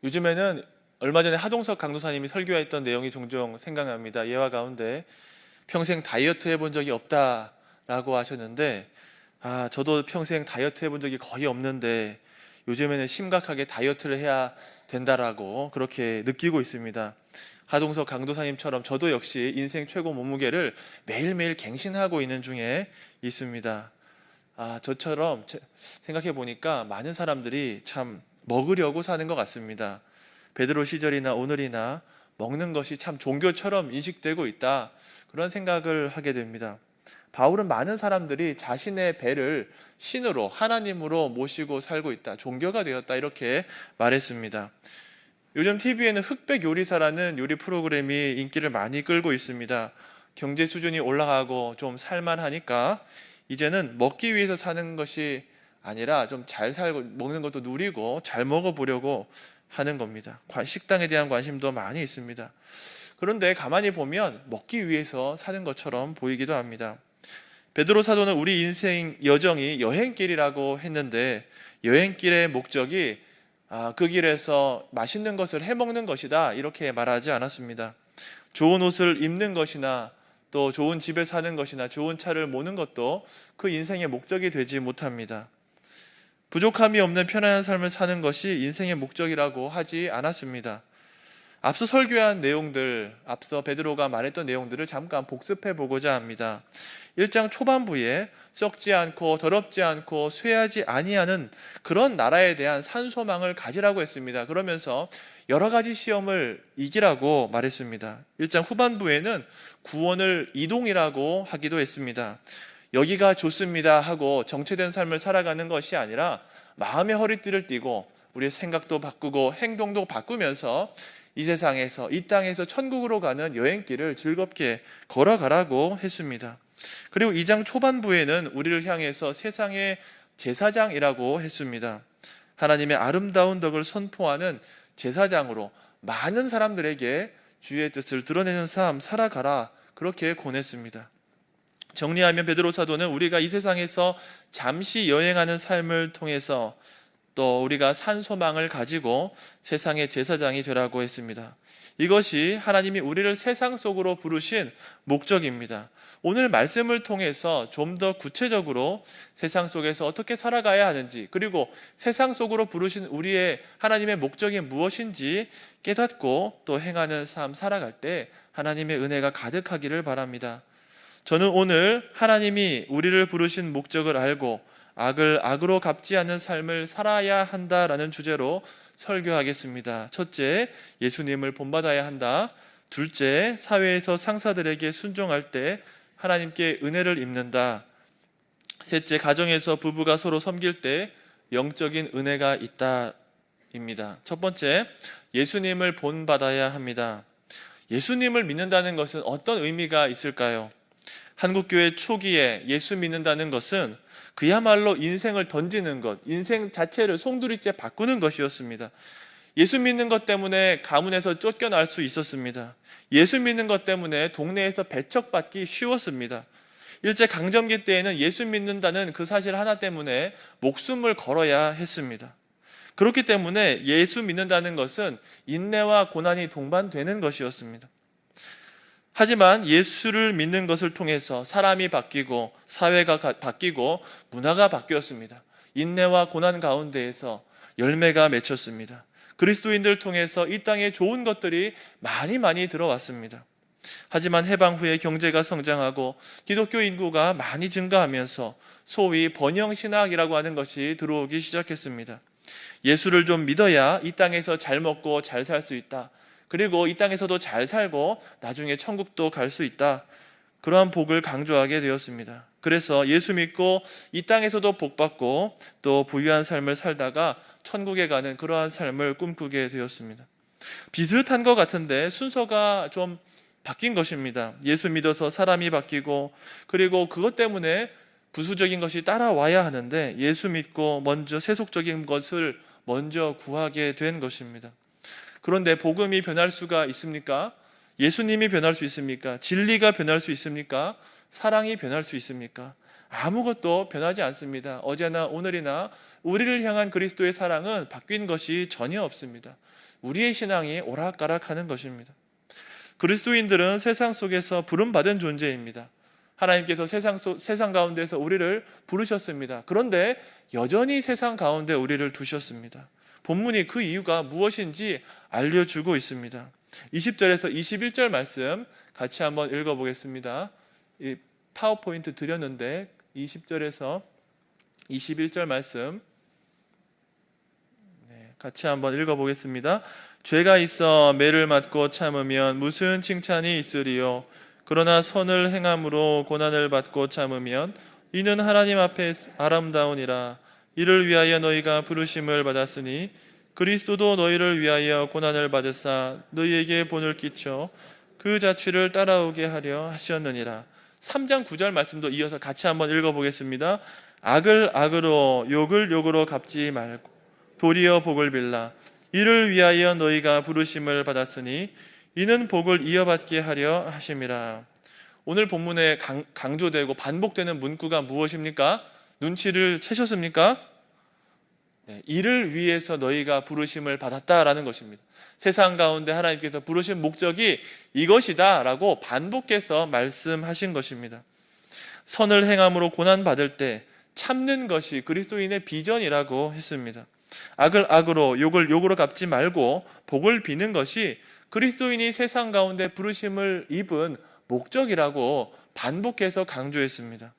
요즘에는 얼마 전에 하동석 강도사님이 설교했던 내용이 종종 생각납니다. 예화 가운데 평생 다이어트 해본 적이 없다라고 하셨는데, 저도 평생 다이어트 해본 적이 거의 없는데 요즘에는 심각하게 다이어트를 해야 된다라고 그렇게 느끼고 있습니다. 하동석 강도사님처럼 저도 역시 인생 최고 몸무게를 매일매일 갱신하고 있는 중에 있습니다. 저처럼 생각해 보니까 많은 사람들이 참 먹으려고 사는 것 같습니다. 베드로 시절이나 오늘이나 먹는 것이 참 종교처럼 인식되고 있다. 그런 생각을 하게 됩니다. 바울은 많은 사람들이 자신의 배를 신으로 하나님으로 모시고 살고 있다. 종교가 되었다. 이렇게 말했습니다. 요즘 TV에는 흑백 요리사라는 요리 프로그램이 인기를 많이 끌고 있습니다. 경제 수준이 올라가고 좀 살만하니까 이제는 먹기 위해서 사는 것이 아니라 좀 잘 살고 먹는 것도 누리고 잘 먹어보려고 하는 겁니다. 식당에 대한 관심도 많이 있습니다. 그런데 가만히 보면 먹기 위해서 사는 것처럼 보이기도 합니다. 베드로 사도는 우리 인생 여정이 여행길이라고 했는데 여행길의 목적이 그 길에서 맛있는 것을 해먹는 것이다 이렇게 말하지 않았습니다. 좋은 옷을 입는 것이나 또 좋은 집에 사는 것이나 좋은 차를 모는 것도 그 인생의 목적이 되지 못합니다. 부족함이 없는 편안한 삶을 사는 것이 인생의 목적이라고 하지 않았습니다. 앞서 설교한 내용들, 앞서 베드로가 말했던 내용들을 잠깐 복습해 보고자 합니다. 1장 초반부에 썩지 않고 더럽지 않고 쇠하지 아니하는 그런 나라에 대한 산소망을 가지라고 했습니다. 그러면서 여러 가지 시험을 이기라고 말했습니다. 1장 후반부에는 구원을 이동이라고 하기도 했습니다. 여기가 좋습니다 하고 정체된 삶을 살아가는 것이 아니라 마음의 허리띠를 띠고 우리의 생각도 바꾸고 행동도 바꾸면서 이 세상에서 이 땅에서 천국으로 가는 여행길을 즐겁게 걸어가라고 했습니다. 그리고 2장 초반부에는 우리를 향해서 세상의 제사장이라고 했습니다. 하나님의 아름다운 덕을 선포하는 제사장으로 많은 사람들에게 주의 뜻을 드러내는 삶 살아가라 그렇게 권했습니다. 정리하면 베드로 사도는 우리가 이 세상에서 잠시 여행하는 삶을 통해서 또 우리가 산 소망을 가지고 세상의 제사장이 되라고 했습니다. 이것이 하나님이 우리를 세상 속으로 부르신 목적입니다. 오늘 말씀을 통해서 좀 더 구체적으로 세상 속에서 어떻게 살아가야 하는지 그리고 세상 속으로 부르신 우리의 하나님의 목적이 무엇인지 깨닫고 또 행하는 삶 살아갈 때 하나님의 은혜가 가득하기를 바랍니다. 저는 오늘 하나님이 우리를 부르신 목적을 알고 악을 악으로 갚지 않는 삶을 살아야 한다라는 주제로 설교하겠습니다. 첫째, 예수님을 본받아야 한다. 둘째, 사회에서 상사들에게 순종할 때 하나님께 은혜를 입는다. 셋째, 가정에서 부부가 서로 섬길 때 영적인 은혜가 있다입니다. 첫 번째, 예수님을 본받아야 합니다. 예수님을 믿는다는 것은 어떤 의미가 있을까요? 한국교회 초기에 예수 믿는다는 것은 그야말로 인생을 던지는 것, 인생 자체를 송두리째 바꾸는 것이었습니다. 예수 믿는 것 때문에 가문에서 쫓겨날 수 있었습니다. 예수 믿는 것 때문에 동네에서 배척받기 쉬웠습니다. 일제강점기 때에는 예수 믿는다는 그 사실 하나 때문에 목숨을 걸어야 했습니다. 그렇기 때문에 예수 믿는다는 것은 인내와 고난이 동반되는 것이었습니다. 하지만 예수를 믿는 것을 통해서 사람이 바뀌고 사회가 바뀌고 문화가 바뀌었습니다. 인내와 고난 가운데에서 열매가 맺혔습니다. 그리스도인들을 통해서 이 땅에 좋은 것들이 많이 들어왔습니다. 하지만 해방 후에 경제가 성장하고 기독교 인구가 많이 증가하면서 소위 번영신학이라고 하는 것이 들어오기 시작했습니다. 예수를 좀 믿어야 이 땅에서 잘 먹고 잘 살 수 있다. 그리고 이 땅에서도 잘 살고 나중에 천국도 갈 수 있다. 그러한 복을 강조하게 되었습니다. 그래서 예수 믿고 이 땅에서도 복받고 또 부유한 삶을 살다가 천국에 가는 그러한 삶을 꿈꾸게 되었습니다. 비슷한 것 같은데 순서가 좀 바뀐 것입니다. 예수 믿어서 사람이 바뀌고 그리고 그것 때문에 부수적인 것이 따라와야 하는데 예수 믿고 먼저 세속적인 것을 먼저 구하게 된 것입니다. 그런데 복음이 변할 수가 있습니까? 예수님이 변할 수 있습니까? 진리가 변할 수 있습니까? 사랑이 변할 수 있습니까? 아무것도 변하지 않습니다. 어제나 오늘이나 우리를 향한 그리스도의 사랑은 바뀐 것이 전혀 없습니다. 우리의 신앙이 오락가락하는 것입니다. 그리스도인들은 세상 속에서 부름받은 존재입니다. 하나님께서 세상 가운데서 우리를 부르셨습니다. 그런데 여전히 세상 가운데 우리를 두셨습니다. 본문이 그 이유가 무엇인지 알려주고 있습니다. 20절에서 21절 말씀 같이 한번 읽어보겠습니다. 이 파워포인트 드렸는데 20절에서 21절 말씀 같이 한번 읽어보겠습니다. 죄가 있어 매를 맞고 참으면 무슨 칭찬이 있으리요? 그러나 선을 행함으로 고난을 받고 참으면 이는 하나님 앞에 아름다우니라. 이를 위하여 너희가 부르심을 받았으니 그리스도도 너희를 위하여 고난을 받으사 너희에게 본을 끼쳐 그 자취를 따라오게 하려 하셨느니라. 3장 9절 말씀도 이어서 같이 한번 읽어보겠습니다. 악을 악으로 욕을 욕으로 갚지 말고 도리어 복을 빌라. 이를 위하여 너희가 부르심을 받았으니 이는 복을 이어받게 하려 하심이라. 오늘 본문에 강조되고 반복되는 문구가 무엇입니까? 눈치를 채셨습니까? 네, 이를 위해서 너희가 부르심을 받았다라는 것입니다. 세상 가운데 하나님께서 부르신 목적이 이것이다 라고 반복해서 말씀하신 것입니다. 선을 행함으로 고난받을 때 참는 것이 그리스도인의 비전이라고 했습니다. 악을 악으로 욕을 욕으로 갚지 말고 복을 비는 것이 그리스도인이 세상 가운데 부르심을 입은 목적이라고 반복해서 강조했습니다.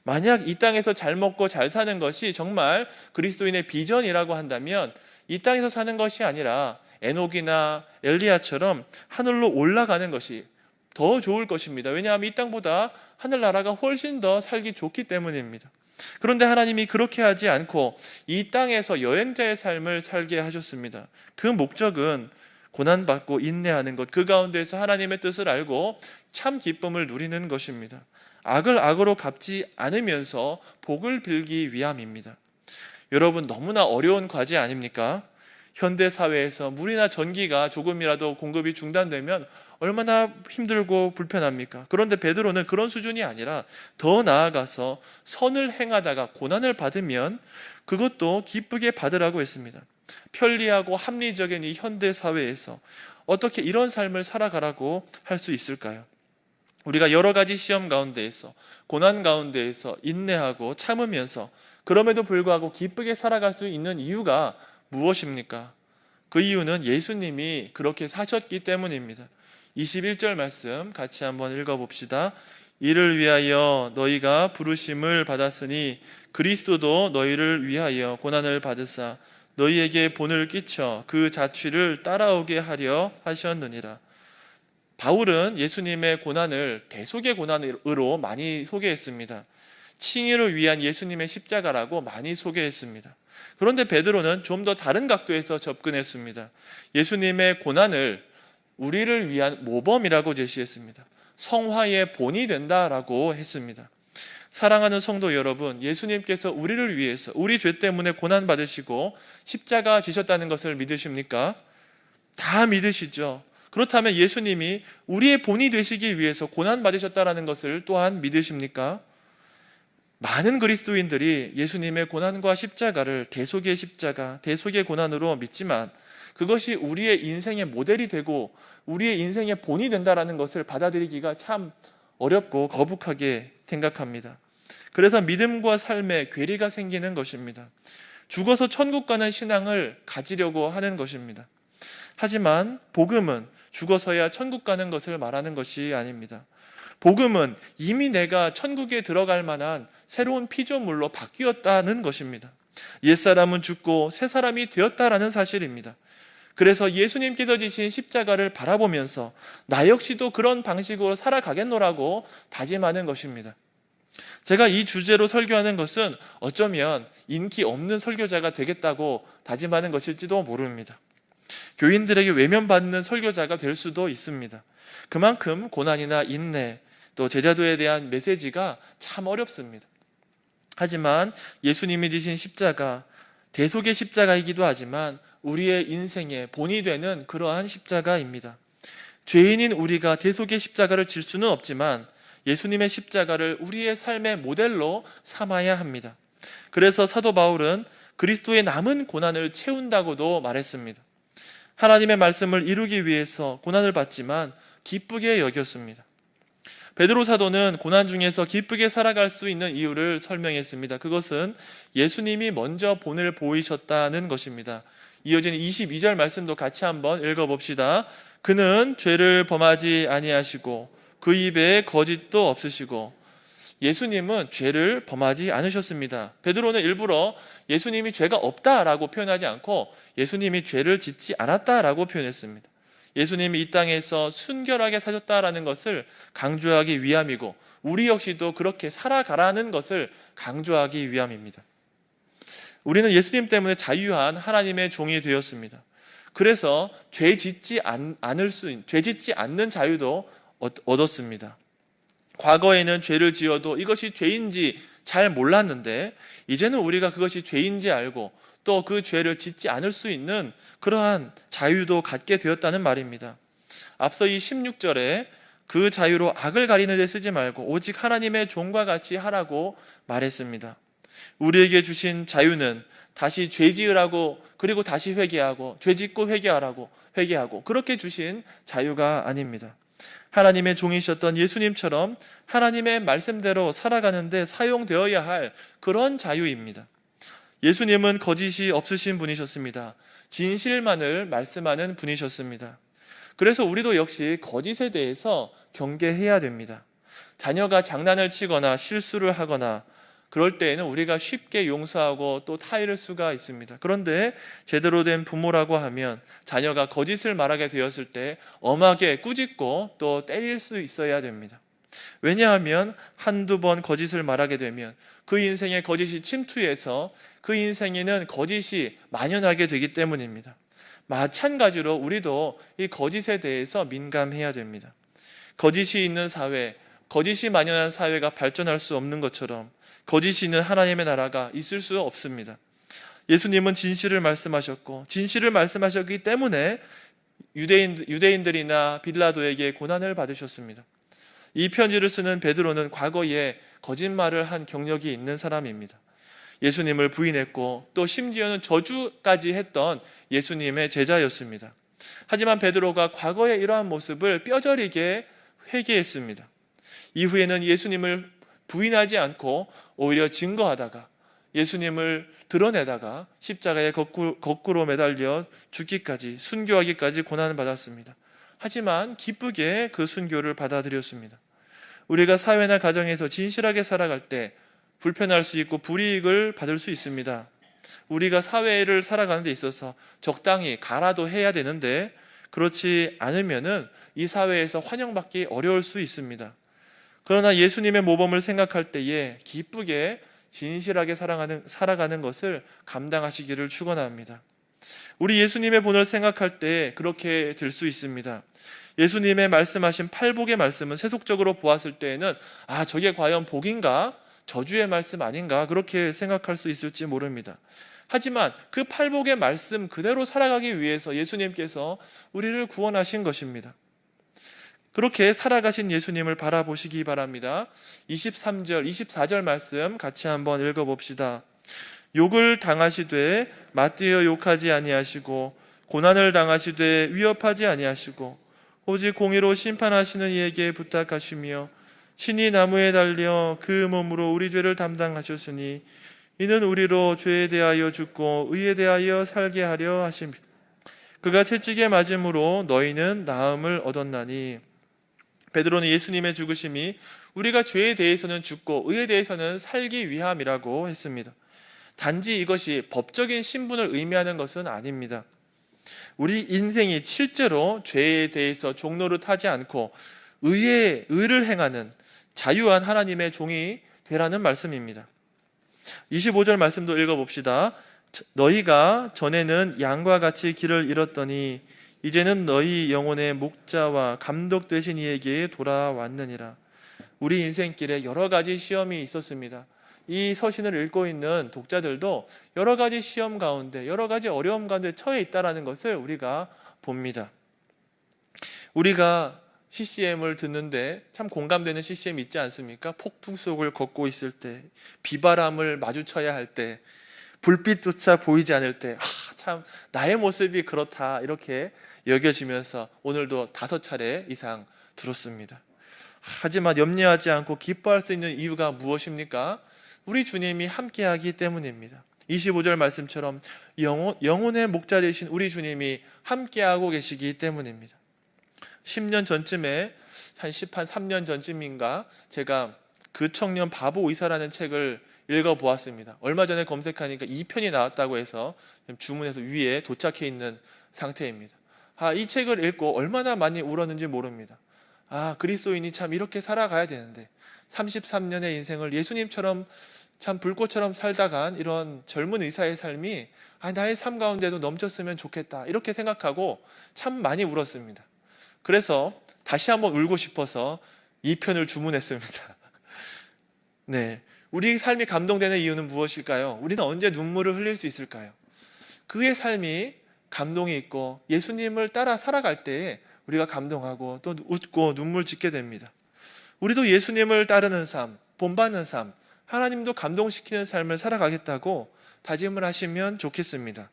만약 이 땅에서 잘 먹고 잘 사는 것이 정말 그리스도인의 비전이라고 한다면 이 땅에서 사는 것이 아니라 에녹이나 엘리야처럼 하늘로 올라가는 것이 더 좋을 것입니다. 왜냐하면 이 땅보다 하늘나라가 훨씬 더 살기 좋기 때문입니다. 그런데 하나님이 그렇게 하지 않고 이 땅에서 여행자의 삶을 살게 하셨습니다. 그 목적은 고난받고 인내하는 것, 그 가운데서 하나님의 뜻을 알고 참 기쁨을 누리는 것입니다. 악을 악으로 갚지 않으면서 복을 빌기 위함입니다. 여러분, 너무나 어려운 과제 아닙니까? 현대 사회에서 물이나 전기가 조금이라도 공급이 중단되면 얼마나 힘들고 불편합니까? 그런데 베드로는 그런 수준이 아니라 더 나아가서 선을 행하다가 고난을 받으면 그것도 기쁘게 받으라고 했습니다. 편리하고 합리적인 이 현대 사회에서 어떻게 이런 삶을 살아가라고 할 수 있을까요? 우리가 여러 가지 시험 가운데에서 고난 가운데에서 인내하고 참으면서 그럼에도 불구하고 기쁘게 살아갈 수 있는 이유가 무엇입니까? 그 이유는 예수님이 그렇게 사셨기 때문입니다. 21절 말씀 같이 한번 읽어봅시다. 이를 위하여 너희가 부르심을 받았으니 그리스도도 너희를 위하여 고난을 받으사 너희에게 본을 끼쳐 그 자취를 따라오게 하려 하셨느니라. 바울은 예수님의 고난을 대속의 고난으로 많이 소개했습니다. 칭의를 위한 예수님의 십자가라고 많이 소개했습니다. 그런데 베드로는 좀 더 다른 각도에서 접근했습니다. 예수님의 고난을 우리를 위한 모범이라고 제시했습니다. 성화의 본이 된다라고 했습니다. 사랑하는 성도 여러분, 예수님께서 우리를 위해서 우리 죄 때문에 고난받으시고 십자가 지셨다는 것을 믿으십니까? 다 믿으시죠? 그렇다면 예수님이 우리의 본이 되시기 위해서 고난받으셨다는 것을 또한 믿으십니까? 많은 그리스도인들이 예수님의 고난과 십자가를 대속의 십자가, 대속의 고난으로 믿지만 그것이 우리의 인생의 모델이 되고 우리의 인생의 본이 된다는 것을 받아들이기가 참 어렵고 거북하게 생각합니다. 그래서 믿음과 삶에 괴리가 생기는 것입니다. 죽어서 천국 가는 신앙을 가지려고 하는 것입니다. 하지만 복음은 죽어서야 천국 가는 것을 말하는 것이 아닙니다. 복음은 이미 내가 천국에 들어갈 만한 새로운 피조물로 바뀌었다는 것입니다. 옛사람은 죽고 새 사람이 되었다라는 사실입니다. 그래서 예수님께서 지신 십자가를 바라보면서 나 역시도 그런 방식으로 살아가겠노라고 다짐하는 것입니다. 제가 이 주제로 설교하는 것은 어쩌면 인기 없는 설교자가 되겠다고 다짐하는 것일지도 모릅니다. 교인들에게 외면받는 설교자가 될 수도 있습니다. 그만큼 고난이나 인내, 또 제자도에 대한 메시지가 참 어렵습니다. 하지만 예수님이 지신 십자가, 대속의 십자가이기도 하지만 우리의 인생의 본이 되는 그러한 십자가입니다. 죄인인 우리가 대속의 십자가를 질 수는 없지만 예수님의 십자가를 우리의 삶의 모델로 삼아야 합니다. 그래서 사도 바울은 그리스도의 남은 고난을 채운다고도 말했습니다. 하나님의 말씀을 이루기 위해서 고난을 받지만 기쁘게 여겼습니다. 베드로 사도는 고난 중에서 기쁘게 살아갈 수 있는 이유를 설명했습니다. 그것은 예수님이 먼저 본을 보이셨다는 것입니다. 이어지는 22절 말씀도 같이 한번 읽어봅시다. 그는 죄를 범하지 아니하시고 그 입에 거짓도 없으시고. 예수님은 죄를 범하지 않으셨습니다. 베드로는 일부러 예수님이 죄가 없다라고 표현하지 않고 예수님이 죄를 짓지 않았다라고 표현했습니다. 예수님이 이 땅에서 순결하게 사셨다라는 것을 강조하기 위함이고 우리 역시도 그렇게 살아가라는 것을 강조하기 위함입니다. 우리는 예수님 때문에 자유한 하나님의 종이 되었습니다. 그래서 죄 짓지 않는 자유도 얻었습니다. 과거에는 죄를 지어도 이것이 죄인지 잘 몰랐는데 이제는 우리가 그것이 죄인지 알고 또 그 죄를 짓지 않을 수 있는 그러한 자유도 갖게 되었다는 말입니다. 앞서 이 16절에 그 자유로 악을 가리는 데 쓰지 말고 오직 하나님의 종과 같이 하라고 말했습니다. 우리에게 주신 자유는 다시 죄 지으라고 그리고 다시 회개하고 죄 짓고 회개하고 그렇게 주신 자유가 아닙니다. 하나님의 종이셨던 예수님처럼 하나님의 말씀대로 살아가는데 사용되어야 할 그런 자유입니다. 예수님은 거짓이 없으신 분이셨습니다. 진실만을 말씀하는 분이셨습니다. 그래서 우리도 역시 거짓에 대해서 경계해야 됩니다. 자녀가 장난을 치거나 실수를 하거나 그럴 때에는 우리가 쉽게 용서하고 또 타이를 수가 있습니다. 그런데 제대로 된 부모라고 하면 자녀가 거짓을 말하게 되었을 때 엄하게 꾸짖고 또 때릴 수 있어야 됩니다. 왜냐하면 한두 번 거짓을 말하게 되면 그 인생에 거짓이 침투해서 그 인생에는 거짓이 만연하게 되기 때문입니다. 마찬가지로 우리도 이 거짓에 대해서 민감해야 됩니다. 거짓이 있는 사회, 거짓이 만연한 사회가 발전할 수 없는 것처럼 거짓이 있는 하나님의 나라가 있을 수 없습니다. 예수님은 진실을 말씀하셨고 진실을 말씀하셨기 때문에 유대인들이나 빌라도에게 고난을 받으셨습니다. 이 편지를 쓰는 베드로는 과거에 거짓말을 한 경력이 있는 사람입니다. 예수님을 부인했고 또 심지어는 저주까지 했던 예수님의 제자였습니다. 하지만 베드로가 과거의 이러한 모습을 뼈저리게 회개했습니다. 이후에는 예수님을 부인하지 않고 오히려 증거하다가 예수님을 드러내다가 십자가에 거꾸로 매달려 죽기까지 순교하기까지 고난을 받았습니다. 하지만 기쁘게 그 순교를 받아들였습니다. 우리가 사회나 가정에서 진실하게 살아갈 때 불편할 수 있고 불이익을 받을 수 있습니다. 우리가 사회를 살아가는 데 있어서 적당히 가라도 해야 되는데 그렇지 않으면은 이 사회에서 환영받기 어려울 수 있습니다. 그러나 예수님의 모범을 생각할 때에 기쁘게 진실하게 살아가는 것을 감당하시기를 축원합니다. 우리 예수님의 본을 생각할 때 그렇게 될 수 있습니다. 예수님의 말씀하신 팔복의 말씀은 세속적으로 보았을 때에는 저게 과연 복인가? 저주의 말씀 아닌가? 그렇게 생각할 수 있을지 모릅니다. 하지만 그 팔복의 말씀 그대로 살아가기 위해서 예수님께서 우리를 구원하신 것입니다. 그렇게 살아가신 예수님을 바라보시기 바랍니다. 23절, 24절 말씀 같이 한번 읽어봅시다. 욕을 당하시되 맞대어 욕하지 아니하시고 고난을 당하시되 위협하지 아니하시고 오직 공의로 심판하시는 이에게 부탁하시며 친히 나무에 달려 그 몸으로 우리 죄를 담당하셨으니 이는 우리로 죄에 대하여 죽고 의에 대하여 살게 하려 하십니다. 그가 채찍에 맞음으로 너희는 나음을 얻었나니. 베드로는 예수님의 죽으심이 우리가 죄에 대해서는 죽고 의에 대해서는 살기 위함이라고 했습니다. 단지 이것이 법적인 신분을 의미하는 것은 아닙니다. 우리 인생이 실제로 죄에 대해서 종노릇하지 않고 의를 행하는 자유한 하나님의 종이 되라는 말씀입니다. 25절 말씀도 읽어봅시다. 너희가 전에는 양과 같이 길을 잃었더니 이제는 너희 영혼의 목자와 감독 되신 이에게 돌아왔느니라. 우리 인생길에 여러 가지 시험이 있었습니다. 이 서신을 읽고 있는 독자들도 여러 가지 시험 가운데 여러 가지 어려움 가운데 처해 있다는 것을 우리가 봅니다. 우리가 CCM을 듣는데 참 공감되는 CCM 있지 않습니까? 폭풍 속을 걷고 있을 때, 비바람을 마주쳐야 할 때, 불빛조차 보이지 않을 때 참 나의 모습이 그렇다 이렇게 여겨지면서 오늘도 5차례 이상 들었습니다. 하지만 염려하지 않고 기뻐할 수 있는 이유가 무엇입니까? 우리 주님이 함께하기 때문입니다. 25절 말씀처럼 영혼의 목자 되신 우리 주님이 함께하고 계시기 때문입니다. 10년 전쯤에 한 3년 전쯤인가 제가 그 청년 바보 의사라는 책을 읽어보았습니다. 얼마 전에 검색하니까 2편이 나왔다고 해서 주문해서 위에 도착해 있는 상태입니다. 이 책을 읽고 얼마나 많이 울었는지 모릅니다. 그리스도인이 참 이렇게 살아가야 되는데 33년의 인생을 예수님처럼 참 불꽃처럼 살다간 이런 젊은 의사의 삶이 나의 삶 가운데도 넘쳤으면 좋겠다 이렇게 생각하고 참 많이 울었습니다. 그래서 다시 한번 울고 싶어서 2편을 주문했습니다. 네, 우리 삶이 감동되는 이유는 무엇일까요? 우리는 언제 눈물을 흘릴 수 있을까요? 그의 삶이 감동이 있고 예수님을 따라 살아갈 때에 우리가 감동하고 또 웃고 눈물 짓게 됩니다. 우리도 예수님을 따르는 삶, 본받는 삶, 하나님도 감동시키는 삶을 살아가겠다고 다짐을 하시면 좋겠습니다.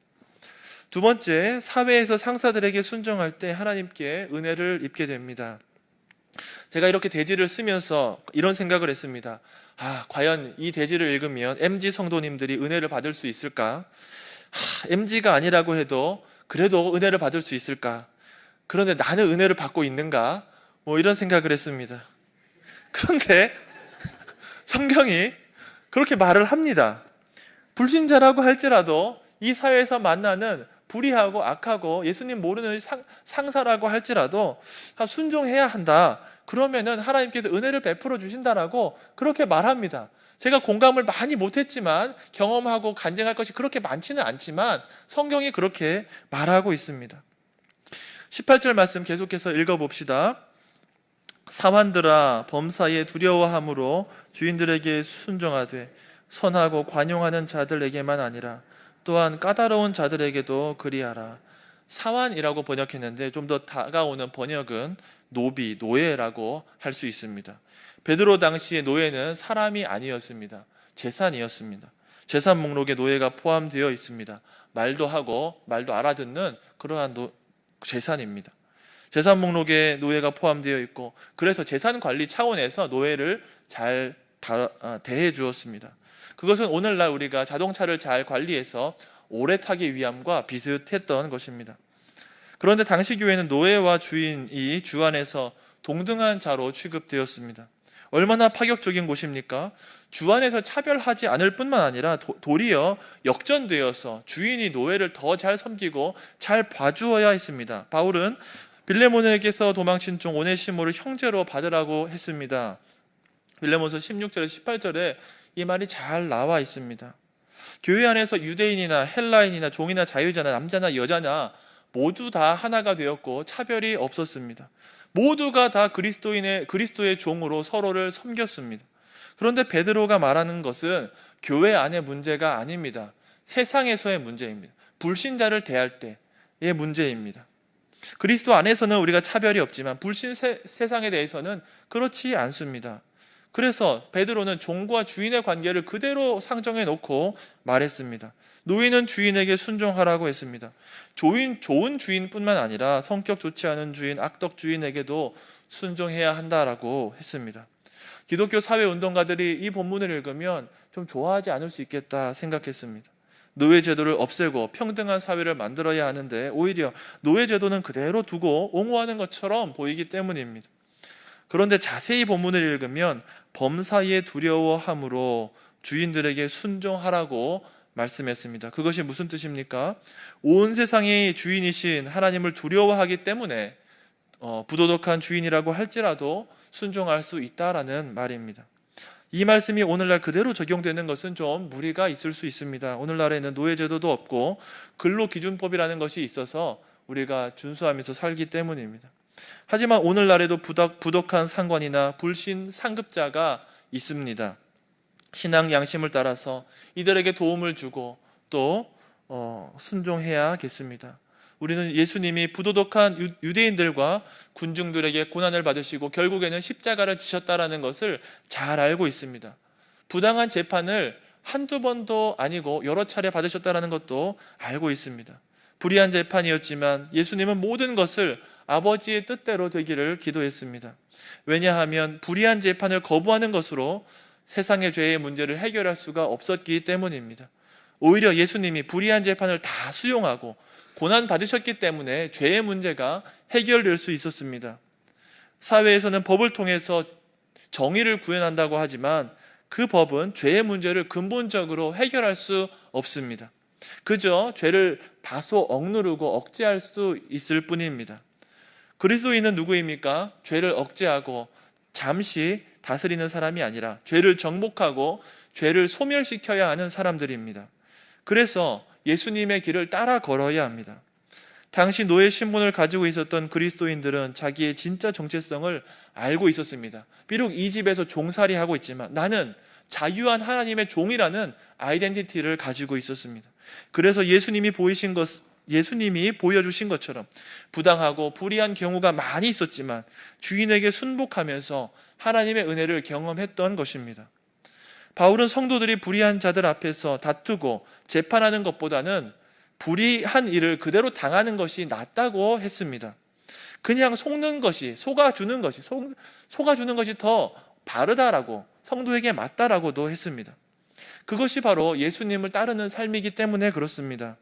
두 번째, 사회에서 상사들에게 순종할 때 하나님께 은혜를 입게 됩니다. 제가 이렇게 대지를 쓰면서 이런 생각을 했습니다. 과연 이 대지를 읽으면 MG 성도님들이 은혜를 받을 수 있을까? MG가 아니라고 해도 그래도 은혜를 받을 수 있을까? 그런데 나는 은혜를 받고 있는가? 이런 생각을 했습니다. 그런데 성경이 그렇게 말을 합니다. 불신자라고 할지라도 이 사회에서 만나는 불의하고 악하고 예수님 모르는 상사라고 할지라도 순종해야 한다. 그러면은 하나님께서 은혜를 베풀어 주신다라고 그렇게 말합니다. 제가 공감을 많이 못했지만 경험하고 간증할 것이 그렇게 많지는 않지만 성경이 그렇게 말하고 있습니다. 18절 말씀 계속해서 읽어봅시다. 사환들아 범사에 두려워함으로 주인들에게 순종하되 선하고 관용하는 자들에게만 아니라 또한 까다로운 자들에게도 그리하라. 사환이라고 번역했는데 좀 더 다가오는 번역은 노비, 노예라고 할 수 있습니다. 베드로 당시의 노예는 사람이 아니었습니다. 재산이었습니다. 재산 목록에 노예가 포함되어 있습니다. 말도 하고 말도 알아듣는 그러한 재산입니다. 재산 목록에 노예가 포함되어 있고 그래서 재산 관리 차원에서 노예를 잘 대해 주었습니다. 그것은 오늘날 우리가 자동차를 잘 관리해서 오래 타기 위함과 비슷했던 것입니다. 그런데 당시 교회는 노예와 주인이 주 안에서 동등한 자로 취급되었습니다. 얼마나 파격적인 곳입니까? 주 안에서 차별하지 않을 뿐만 아니라 도리어 역전되어서 주인이 노예를 더 잘 섬기고 잘 봐주어야 했습니다. 바울은 빌레몬에게서 도망친 종 오네시모를 형제로 받으라고 했습니다. 빌레몬서 16절에서 18절에 이 말이 잘 나와 있습니다. 교회 안에서 유대인이나 헬라인이나 종이나 자유자나 남자나 여자나 모두 다 하나가 되었고 차별이 없었습니다. 모두가 다 그리스도의 종으로 서로를 섬겼습니다. 그런데 베드로가 말하는 것은 교회 안의 문제가 아닙니다. 세상에서의 문제입니다. 불신자를 대할 때의 문제입니다. 그리스도 안에서는 우리가 차별이 없지만 불신 세상에 대해서는 그렇지 않습니다. 그래서 베드로는 종과 주인의 관계를 그대로 상정해 놓고 말했습니다. 노예는 주인에게 순종하라고 했습니다. 좋은 주인뿐만 아니라 성격 좋지 않은 주인, 악덕 주인에게도 순종해야 한다라고 했습니다. 기독교 사회 운동가들이 이 본문을 읽으면 좀 좋아하지 않을 수 있겠다 생각했습니다. 노예 제도를 없애고 평등한 사회를 만들어야 하는데 오히려 노예 제도는 그대로 두고 옹호하는 것처럼 보이기 때문입니다. 그런데 자세히 본문을 읽으면 범사에 두려워함으로 주인들에게 순종하라고 말씀했습니다. 그것이 무슨 뜻입니까? 온 세상의 주인이신 하나님을 두려워하기 때문에 부도덕한 주인이라고 할지라도 순종할 수 있다라는 말입니다. 이 말씀이 오늘날 그대로 적용되는 것은 좀 무리가 있을 수 있습니다. 오늘날에는 노예제도도 없고 근로기준법이라는 것이 있어서 우리가 준수하면서 살기 때문입니다. 하지만 오늘날에도 부덕한 상관이나 불신 상급자가 있습니다. 신앙 양심을 따라서 이들에게 도움을 주고 또 순종해야겠습니다. 우리는 예수님이 부도덕한 유대인들과 군중들에게 고난을 받으시고 결국에는 십자가를 지셨다라는 것을 잘 알고 있습니다. 부당한 재판을 한두 번도 아니고 여러 차례 받으셨다는 것도 알고 있습니다. 불의한 재판이었지만 예수님은 모든 것을 아버지의 뜻대로 되기를 기도했습니다. 왜냐하면 불의한 재판을 거부하는 것으로 세상의 죄의 문제를 해결할 수가 없었기 때문입니다. 오히려 예수님이 불의한 재판을 다 수용하고 고난 받으셨기 때문에 죄의 문제가 해결될 수 있었습니다. 사회에서는 법을 통해서 정의를 구현한다고 하지만 그 법은 죄의 문제를 근본적으로 해결할 수 없습니다. 그저 죄를 다소 억누르고 억제할 수 있을 뿐입니다. 그리스도인은 누구입니까? 죄를 억제하고 잠시 다스리는 사람이 아니라 죄를 정복하고 죄를 소멸시켜야 하는 사람들입니다. 그래서 예수님의 길을 따라 걸어야 합니다. 당시 노예 신분을 가지고 있었던 그리스도인들은 자기의 진짜 정체성을 알고 있었습니다. 비록 이 집에서 종살이하고 있지만 나는 자유한 하나님의 종이라는 아이덴티티를 가지고 있었습니다. 그래서 예수님이 보여주신 것처럼 부당하고 불의한 경우가 많이 있었지만 주인에게 순복하면서 하나님의 은혜를 경험했던 것입니다. 바울은 성도들이 불의한 자들 앞에서 다투고 재판하는 것보다는 불의한 일을 그대로 당하는 것이 낫다고 했습니다. 그냥 속는 것이, 속아주는 것이 더 바르다라고, 성도에게 맞다라고도 했습니다. 그것이 바로 예수님을 따르는 삶이기 때문에 그렇습니다.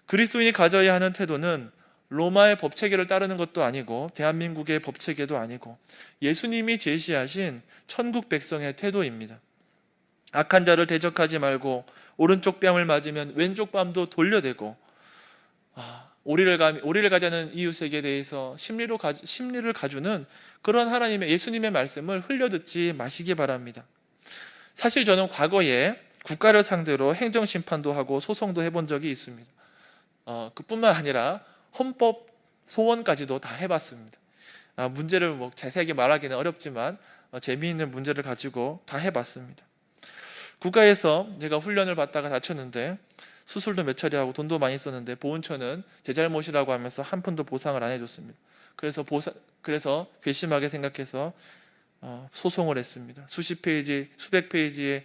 그리스도인이 가져야 하는 태도는 로마의 법체계를 따르는 것도 아니고 대한민국의 법체계도 아니고 예수님이 제시하신 천국 백성의 태도입니다. 악한 자를 대적하지 말고 오른쪽 뺨을 맞으면 왼쪽 뺨도 돌려대고 오리를 가자는 이웃에게 대해서 심리를 가주는 그런 하나님의 예수님의 말씀을 흘려듣지 마시기 바랍니다. 사실 저는 과거에 국가를 상대로 행정심판도 하고 소송도 해본 적이 있습니다. 그뿐만 아니라 헌법 소원까지도 다 해봤습니다. 문제를 자세하게 말하기는 어렵지만 재미있는 문제를 가지고 다 해봤습니다. 국가에서 제가 훈련을 받다가 다쳤는데 수술도 몇 차례 하고 돈도 많이 썼는데 보훈처는 제 잘못이라고 하면서 한 푼도 보상을 안 해줬습니다. 그래서 괘씸하게 생각해서 소송을 했습니다. 수십 페이지, 수백 페이지의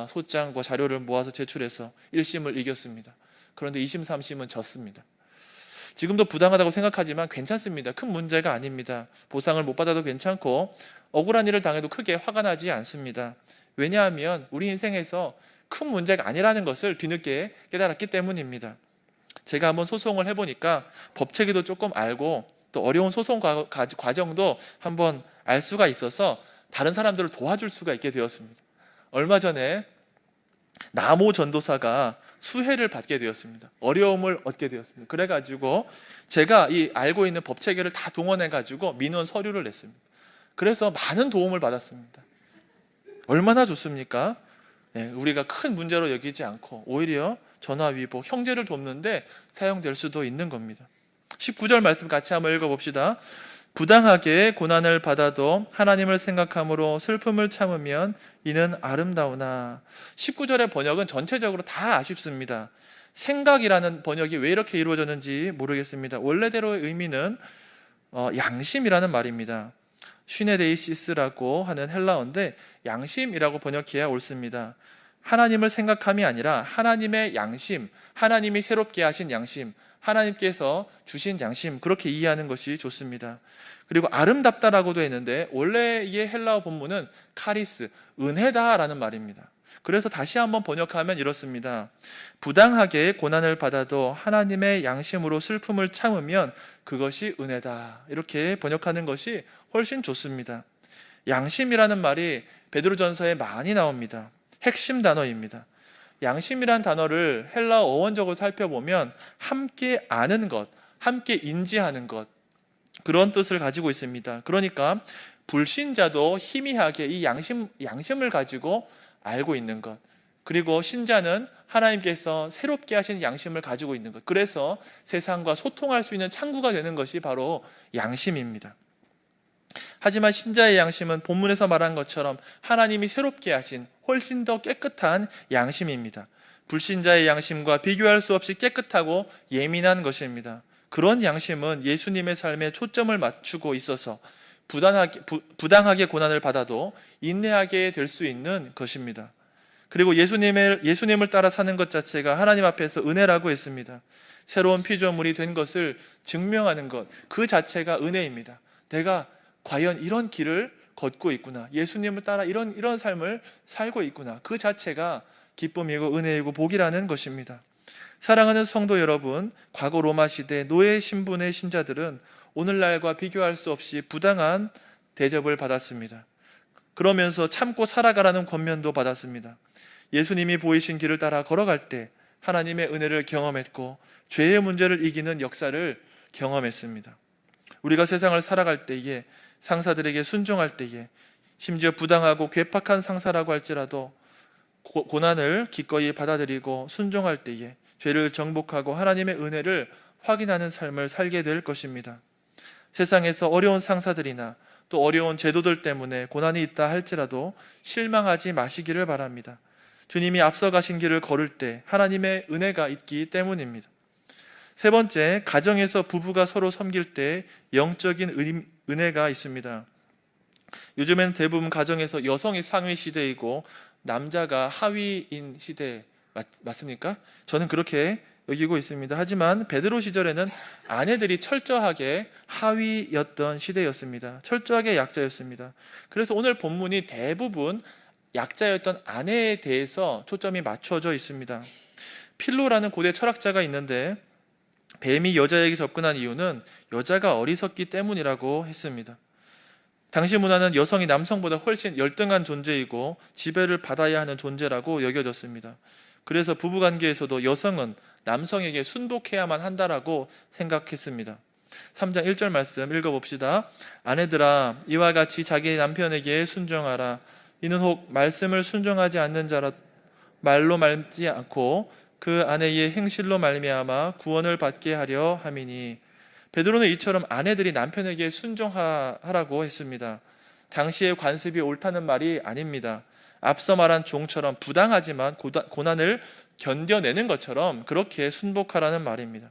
소장과 자료를 모아서 제출해서 1심을 이겼습니다. 그런데 2심, 3심은 졌습니다. 지금도 부당하다고 생각하지만 괜찮습니다. 큰 문제가 아닙니다. 보상을 못 받아도 괜찮고 억울한 일을 당해도 크게 화가 나지 않습니다. 왜냐하면 우리 인생에서 큰 문제가 아니라는 것을 뒤늦게 깨달았기 때문입니다. 제가 한번 소송을 해보니까 법체계도 조금 알고 또 어려운 소송 과정도 한번 알 수가 있어서 다른 사람들을 도와줄 수가 있게 되었습니다. 얼마 전에 남호 전도사가 수혜를 받게 되었습니다. 어려움을 얻게 되었습니다. 그래가지고 제가 이 알고 있는 법체계를 다 동원해가지고 민원 서류를 냈습니다. 그래서 많은 도움을 받았습니다. 얼마나 좋습니까? 우리가 큰 문제로 여기지 않고 오히려 전화위복, 형제를 돕는데 사용될 수도 있는 겁니다. 19절 말씀 같이 한번 읽어봅시다. 부당하게 고난을 받아도 하나님을 생각함으로 슬픔을 참으면 이는 아름다우나. 19절의 번역은 전체적으로 다 아쉽습니다. 생각이라는 번역이 왜 이렇게 이루어졌는지 모르겠습니다. 원래대로의 의미는 양심이라는 말입니다. 슈네데이시스라고 하는 헬라어인데 양심이라고 번역해야 옳습니다. 하나님을 생각함이 아니라 하나님의 양심, 하나님이 새롭게 하신 양심, 하나님께서 주신 양심, 그렇게 이해하는 것이 좋습니다. 그리고 아름답다라고도 했는데 원래의 헬라어 본문은 카리스, 은혜다라는 말입니다. 그래서 다시 한번 번역하면 이렇습니다. 부당하게 고난을 받아도 하나님의 양심으로 슬픔을 참으면 그것이 은혜다. 이렇게 번역하는 것이 훨씬 좋습니다. 양심이라는 말이 베드로전서에 많이 나옵니다. 핵심 단어입니다. 양심이란 단어를 헬라어 어원적으로 살펴보면 함께 아는 것, 함께 인지하는 것, 그런 뜻을 가지고 있습니다. 그러니까 불신자도 희미하게 이 양심을 가지고 알고 있는 것, 그리고 신자는 하나님께서 새롭게 하신 양심을 가지고 있는 것, 그래서 세상과 소통할 수 있는 창구가 되는 것이 바로 양심입니다. 하지만 신자의 양심은 본문에서 말한 것처럼 하나님이 새롭게 하신 훨씬 더 깨끗한 양심입니다. 불신자의 양심과 비교할 수 없이 깨끗하고 예민한 것입니다. 그런 양심은 예수님의 삶에 초점을 맞추고 있어서 부당하게 고난을 받아도 인내하게 될 수 있는 것입니다. 그리고 예수님을 따라 사는 것 자체가 하나님 앞에서 은혜라고 했습니다. 새로운 피조물이 된 것을 증명하는 것, 그 자체가 은혜입니다. 내가 과연 이런 길을 걷고 있구나, 예수님을 따라 이런 삶을 살고 있구나, 그 자체가 기쁨이고 은혜이고 복이라는 것입니다. 사랑하는 성도 여러분, 과거 로마 시대 노예 신분의 신자들은 오늘날과 비교할 수 없이 부당한 대접을 받았습니다. 그러면서 참고 살아가라는 권면도 받았습니다. 예수님이 보이신 길을 따라 걸어갈 때 하나님의 은혜를 경험했고 죄의 문제를 이기는 역사를 경험했습니다. 우리가 세상을 살아갈 때에, 상사들에게 순종할 때에, 심지어 부당하고 괴팍한 상사라고 할지라도 고난을 기꺼이 받아들이고 순종할 때에 죄를 정복하고 하나님의 은혜를 확인하는 삶을 살게 될 것입니다. 세상에서 어려운 상사들이나 또 어려운 제도들 때문에 고난이 있다 할지라도 실망하지 마시기를 바랍니다. 주님이 앞서가신 길을 걸을 때 하나님의 은혜가 있기 때문입니다. 세 번째, 가정에서 부부가 서로 섬길 때 영적인 은혜가 있습니다. 요즘엔 대부분 가정에서 여성이 상위 시대이고 남자가 하위인 시대 맞습니까? 저는 그렇게 여기고 있습니다. 하지만 베드로 시절에는 아내들이 철저하게 하위였던 시대였습니다. 철저하게 약자였습니다. 그래서 오늘 본문이 대부분 약자였던 아내에 대해서 초점이 맞춰져 있습니다. 필로라는 고대 철학자가 있는데 뱀이 여자에게 접근한 이유는 여자가 어리석기 때문이라고 했습니다. 당시 문화는 여성이 남성보다 훨씬 열등한 존재이고 지배를 받아야 하는 존재라고 여겨졌습니다. 그래서 부부관계에서도 여성은 남성에게 순복해야만 한다라고 생각했습니다. 3장 1절 말씀 읽어봅시다. 아내들아, 이와 같이 자기 남편에게 순종하라. 이는 혹 말씀을 순종하지 않는 자라 말로 말지 않고 그 아내의 행실로 말미암아 구원을 받게 하려 함이니. 베드로는 이처럼 아내들이 남편에게 순종하라고 했습니다. 당시의 관습이 옳다는 말이 아닙니다. 앞서 말한 종처럼 부당하지만 고난을 견뎌내는 것처럼 그렇게 순복하라는 말입니다.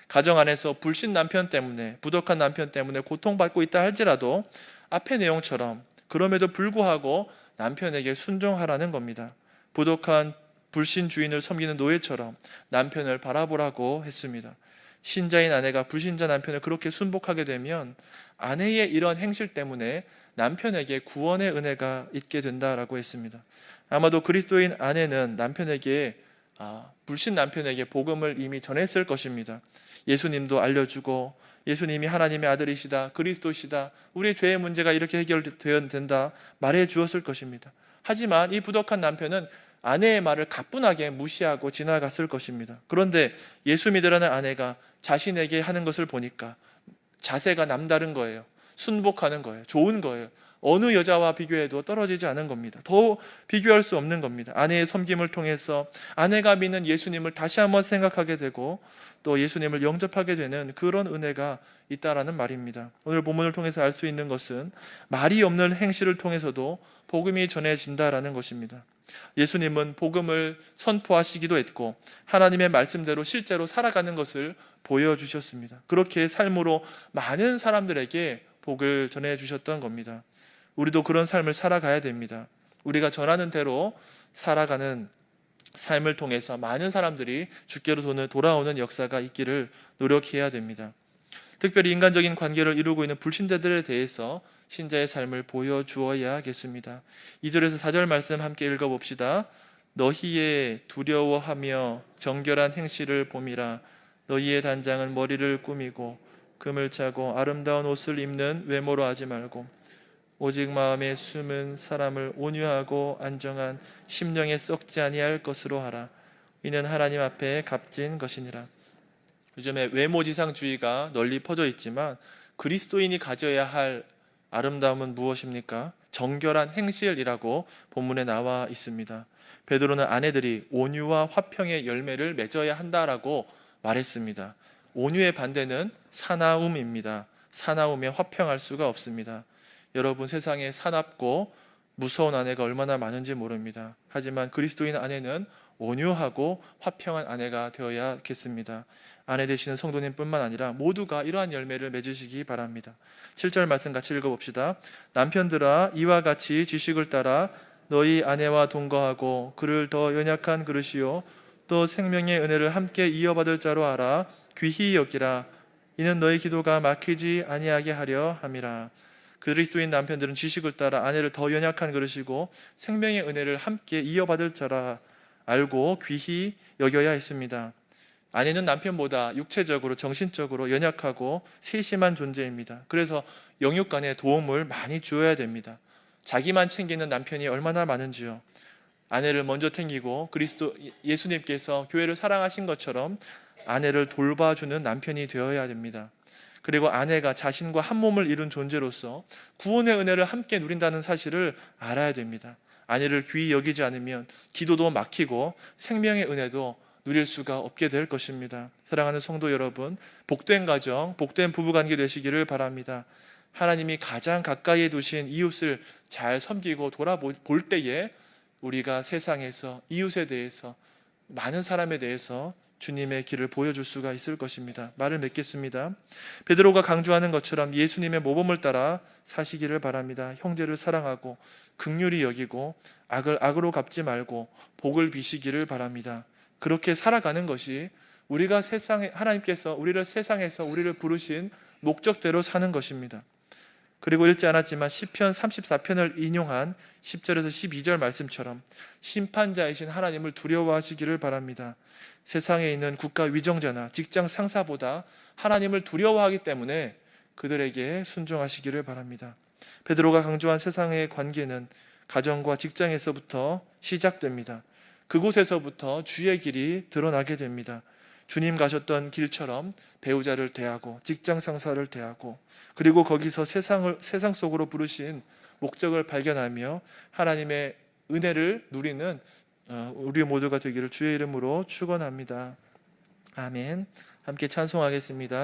가정 안에서 불신 남편 때문에, 부덕한 남편 때문에 고통받고 있다 할지라도 앞의 내용처럼 그럼에도 불구하고 남편에게 순종하라는 겁니다. 부덕한 불신 주인을 섬기는 노예처럼 남편을 바라보라고 했습니다. 신자인 아내가 불신자 남편을 그렇게 순복하게 되면 아내의 이런 행실 때문에 남편에게 구원의 은혜가 있게 된다라고 했습니다. 아마도 그리스도인 아내는 불신 남편에게 복음을 이미 전했을 것입니다. 예수님도 알려주고 예수님이 하나님의 아들이시다, 그리스도시다, 우리의 죄의 문제가 이렇게 해결되어야 된다 말해 주었을 것입니다. 하지만 이 부덕한 남편은 아내의 말을 가뿐하게 무시하고 지나갔을 것입니다. 그런데 예수 믿으라는 아내가 자신에게 하는 것을 보니까 자세가 남다른 거예요. 순복하는 거예요. 좋은 거예요. 어느 여자와 비교해도 떨어지지 않은 겁니다. 더 비교할 수 없는 겁니다. 아내의 섬김을 통해서 아내가 믿는 예수님을 다시 한번 생각하게 되고 또 예수님을 영접하게 되는 그런 은혜가 있다라는 말입니다. 오늘 본문을 통해서 알 수 있는 것은 말이 없는 행실을 통해서도 복음이 전해진다라는 것입니다. 예수님은 복음을 선포하시기도 했고 하나님의 말씀대로 실제로 살아가는 것을 보여주셨습니다. 그렇게 삶으로 많은 사람들에게 복을 전해주셨던 겁니다. 우리도 그런 삶을 살아가야 됩니다. 우리가 전하는 대로 살아가는 삶을 통해서 많은 사람들이 주께로 돌아오는 역사가 있기를 노력해야 됩니다. 특별히 인간적인 관계를 이루고 있는 불신자들에 대해서 신자의 삶을 보여주어야겠습니다. 2절에서 4절 말씀 함께 읽어봅시다. 너희의 두려워하며 정결한 행실을 봄이라. 너희의 단장은 머리를 꾸미고 금을 차고 아름다운 옷을 입는 외모로 하지 말고 오직 마음에 숨은 사람을 온유하고 안정한 심령에 썩지 아니할 것으로 하라. 이는 하나님 앞에 값진 것이니라. 요즘에 외모지상주의가 널리 퍼져 있지만 그리스도인이 가져야 할 아름다움은 무엇입니까? 정결한 행실이라고 본문에 나와 있습니다. 베드로는 아내들이 온유와 화평의 열매를 맺어야 한다라고 말했습니다. 온유의 반대는 사나움입니다. 사나움에 화평할 수가 없습니다. 여러분, 세상에 사납고 무서운 아내가 얼마나 많은지 모릅니다. 하지만 그리스도인 아내는 온유하고 화평한 아내가 되어야겠습니다. 아내 되시는 성도님뿐만 아니라 모두가 이러한 열매를 맺으시기 바랍니다. 7절 말씀 같이 읽어봅시다. 남편들아, 이와 같이 지식을 따라 너희 아내와 동거하고 그를 더 연약한 그릇이요 또 생명의 은혜를 함께 이어받을 자로 알아 귀히 여기라. 이는 너희 기도가 막히지 아니하게 하려 함이라. 그리스도인 남편들은 지식을 따라 아내를 더 연약한 그릇이고 생명의 은혜를 함께 이어받을 자라 알고 귀히 여겨야 했습니다. 아내는 남편보다 육체적으로 정신적으로 연약하고 세심한 존재입니다. 그래서 영육간에 도움을 많이 주어야 됩니다. 자기만 챙기는 남편이 얼마나 많은지요. 아내를 먼저 챙기고 예수님께서 교회를 사랑하신 것처럼 아내를 돌봐주는 남편이 되어야 됩니다. 그리고 아내가 자신과 한 몸을 이룬 존재로서 구원의 은혜를 함께 누린다는 사실을 알아야 됩니다. 아내를 귀히 여기지 않으면 기도도 막히고 생명의 은혜도 누릴 수가 없게 될 것입니다. 사랑하는 성도 여러분, 복된 가정, 복된 부부관계 되시기를 바랍니다. 하나님이 가장 가까이에 두신 이웃을 잘 섬기고 돌아볼 때에 우리가 세상에서 이웃에 대해서, 많은 사람에 대해서 주님의 길을 보여줄 수가 있을 것입니다. 말을 맺겠습니다. 베드로가 강조하는 것처럼 예수님의 모범을 따라 사시기를 바랍니다. 형제를 사랑하고 긍휼히 여기고 악을 악으로 갚지 말고 복을 비시기를 바랍니다. 그렇게 살아가는 것이 우리가 하나님께서 우리를 세상에서 우리를 부르신 목적대로 사는 것입니다. 그리고 읽지 않았지만 시편 34편을 인용한 10절에서 12절 말씀처럼 심판자이신 하나님을 두려워하시기를 바랍니다. 세상에 있는 국가 위정자나 직장 상사보다 하나님을 두려워하기 때문에 그들에게 순종하시기를 바랍니다. 베드로가 강조한 세상의 관계는 가정과 직장에서부터 시작됩니다. 그곳에서부터 주의 길이 드러나게 됩니다. 주님 가셨던 길처럼 배우자를 대하고 직장 상사를 대하고 그리고 거기서 세상 속으로 부르신 목적을 발견하며 하나님의 은혜를 누리는 우리 모두가 되기를 주의 이름으로 축원합니다. 아멘. 함께 찬송하겠습니다.